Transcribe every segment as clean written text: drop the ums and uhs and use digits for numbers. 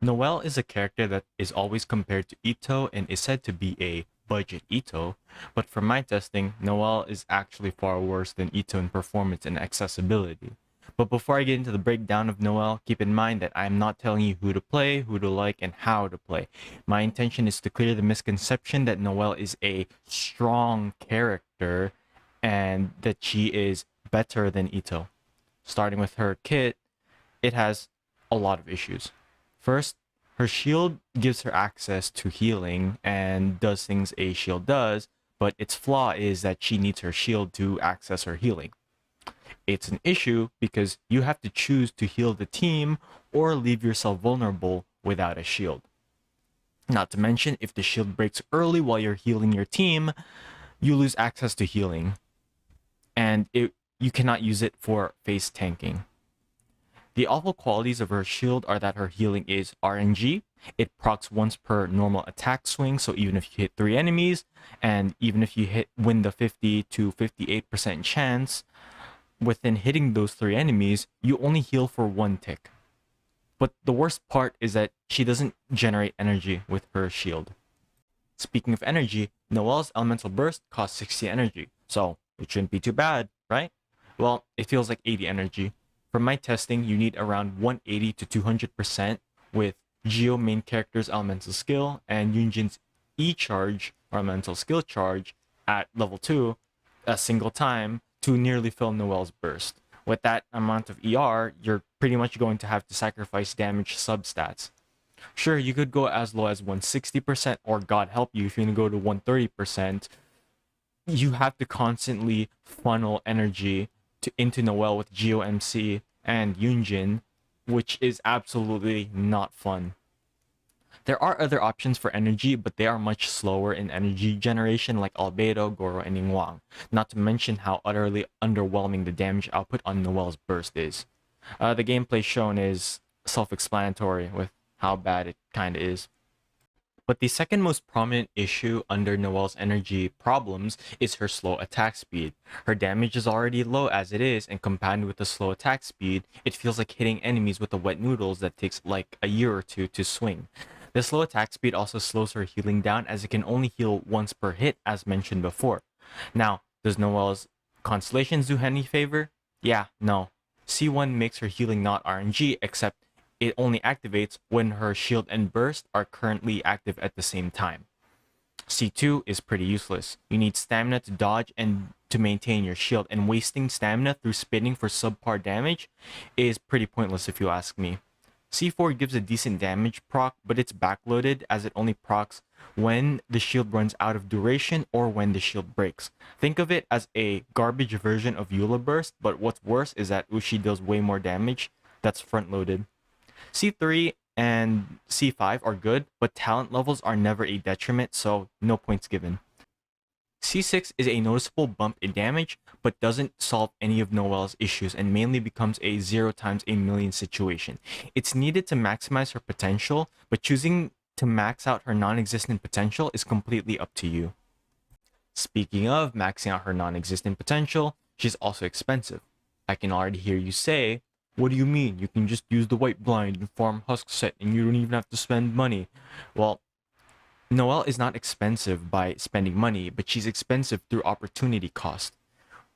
Noelle is a character that is always compared to Itto and is said to be a budget Itto, but from my testing, Noelle is actually far worse than Itto in performance and accessibility. But before I get into the breakdown of Noelle, keep in mind that I am not telling you who to play, who to like, and how to play. My intention is to clear the misconception that Noelle is a strong character and that she is better than Itto. Starting with her kit, it has a lot of issues. First, her shield gives her access to healing and does things a shield does, but its flaw is that she needs her shield to access her healing. It's an issue because you have to choose to heal the team or leave yourself vulnerable without a shield. Not to mention, if the shield breaks early while you're healing your team, you lose access to healing, and you cannot use it for face tanking. The awful qualities of her shield are that her healing is RNG. It procs once per normal attack swing, so even if you hit 3 enemies, and even if you win the 50 to 58% chance, within hitting those 3 enemies, you only heal for 1 tick. But the worst part is that she doesn't generate energy with her shield. Speaking of energy, Noelle's elemental burst costs 60 energy, so it shouldn't be too bad, right? Well, it feels like 80 energy. For my testing, you need around 180 to 200% with Geo main character's elemental skill and Yunjin's E-charge or elemental skill charge at level 2 a single time to nearly fill Noelle's burst. With that amount of ER, you're pretty much going to have to sacrifice damage substats. Sure, you could go as low as 160%, or God help you if you're going to go to 130%. You have to constantly funnel energy into Noelle with Geo MC and Yunjin, which is absolutely not fun. There are other options for energy, but they are much slower in energy generation like Albedo, Goro, and Ningguang. Not to mention how utterly underwhelming the damage output on Noelle's burst is. The gameplay shown is self-explanatory with how bad it kinda is. But the second most prominent issue under Noelle's energy problems is her slow attack speed. Her damage is already low as it is, and combined with the slow attack speed, it feels like hitting enemies with the wet noodles that takes like a year or two to swing. The slow attack speed also slows her healing down as it can only heal once per hit as mentioned before. Now, does Noelle's constellations do any favor? Yeah, no. C1 makes her healing not RNG, except it only activates when her shield and burst are currently active at the same time. C2 is pretty useless. You need stamina to dodge and to maintain your shield, and wasting stamina through spinning for subpar damage is pretty pointless if you ask me. C4 gives a decent damage proc, but it's backloaded as it only procs when the shield runs out of duration or when the shield breaks. Think of it as a garbage version of Eula Burst, but what's worse is that Ushi does way more damage that's front-loaded. C3 and C5 are good, but talent levels are never a detriment, so no points given. C6 is a noticeable bump in damage, but doesn't solve any of Noelle's issues and mainly becomes a 0 times a million situation. It's needed to maximize her potential, but choosing to max out her non-existent potential is completely up to you. Speaking of maxing out her non-existent potential, she's also expensive. I can already hear you say, what do you mean? You can just use the white blind and farm husk set and you don't even have to spend money. Well, Noelle is not expensive by spending money, but she's expensive through opportunity cost.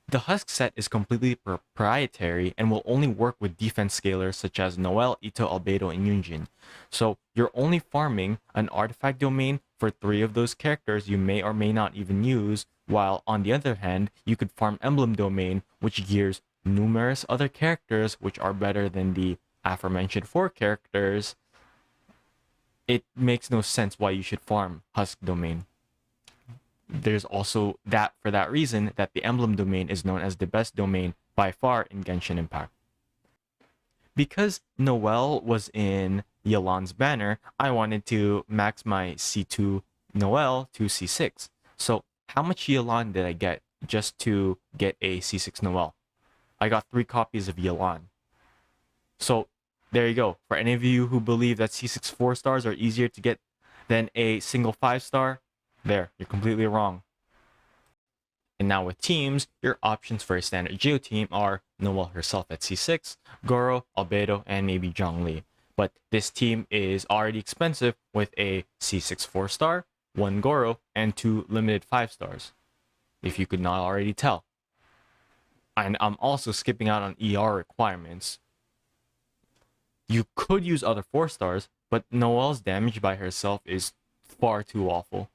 The husk set is completely proprietary and will only work with defense scalers such as Noelle, Itto, Albedo, and Yunjin. So you're only farming an artifact domain for 3 of those characters you may or may not even use, while on the other hand, you could farm emblem domain, which gears numerous other characters which are better than the aforementioned 4 characters. It makes no sense why you should farm Husk domain. There's also that for that reason that the emblem domain is known as the best domain by far in Genshin Impact. Because Noelle was in Yelan's banner, I wanted to max my C2 Noelle to C6. So how much Yelan did I get just to get a C6 Noelle? I got 3 copies of Yelan. So there you go. For any of you who believe that C6 4-stars are easier to get than a single 5-star, there, you're completely wrong. And now with teams, your options for a standard Geo team are Noelle herself at C6, Goro, Albedo, and maybe Zhongli. But this team is already expensive with a C6 4-star, 1 Goro, and 2 limited 5-stars, if you could not already tell. And I'm also skipping out on ER requirements. You could use other 4-stars, but Noelle's damage by herself is far too awful.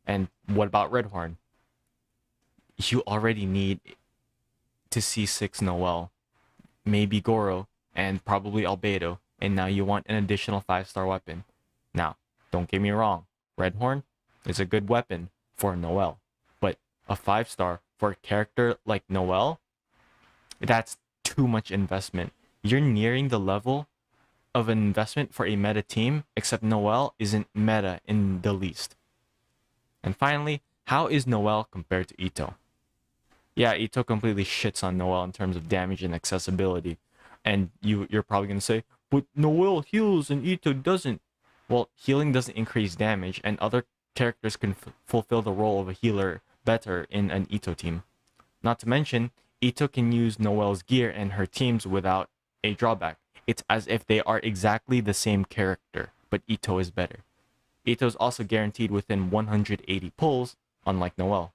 And what about Redhorn? You already need to C6 Noelle, maybe Goro, and probably Albedo, and now you want an additional 5-star weapon. Now, don't get me wrong, Redhorn is a good weapon for Noelle, but a 5-star for a character like Noelle, that's too much investment. You're nearing the level of an investment for a meta team, except Noelle isn't meta in the least. And finally, how is Noelle compared to Itto? Yeah, Itto completely shits on Noelle in terms of damage and accessibility. And you're probably going to say, but Noelle heals and Itto doesn't. Well, healing doesn't increase damage, and other characters can fulfill the role of a healer better in an Itto team. Not to mention, Itto can use Noelle's gear and her teams without a drawback. It's as if they are exactly the same character, but Itto is better. Itto is also guaranteed within 180 pulls, unlike Noelle.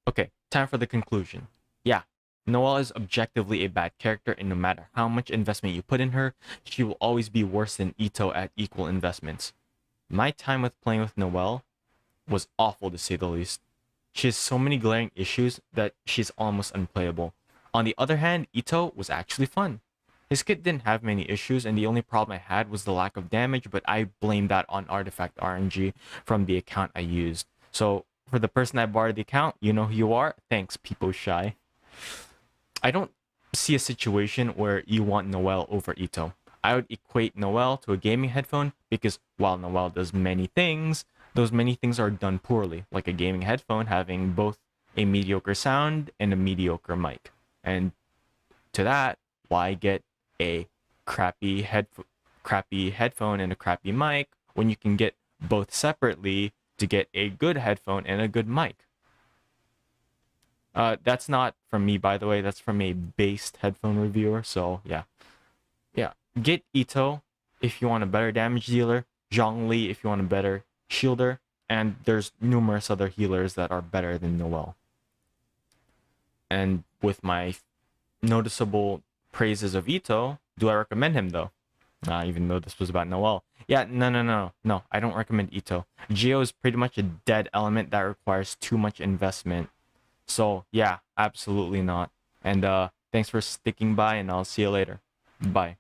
Okay, time for the conclusion. Yeah, Noelle is objectively a bad character, and no matter how much investment you put in her, she will always be worse than Itto at equal investments. My time with playing with Noelle was awful to say the least. She has so many glaring issues that she's almost unplayable. On the other hand, Itto was actually fun. His kit didn't have many issues, and the only problem I had was the lack of damage, but I blame that on artifact RNG from the account I used. So, for the person I borrowed the account, you know who you are. Thanks, People Shy. I don't see a situation where you want Noelle over Itto. I would equate Noelle to a gaming headphone because while Noelle does many things, those many things are done poorly, like a gaming headphone having both a mediocre sound and a mediocre mic. And to that, why get a crappy headphone and a crappy mic when you can get both separately to get a good headphone and a good mic? That's not from me, by the way. That's from a based headphone reviewer. So yeah, get Itto if you want a better damage dealer, Zhongli if you want a better shielder, and there's numerous other healers that are better than Noelle. And with my noticeable praises of Itto, do I recommend him though? Even though this was about Noelle. Yeah, no, I don't recommend Itto. Geo is pretty much a dead element that requires too much investment. So yeah, absolutely not. And thanks for sticking by, and I'll see you later. Bye.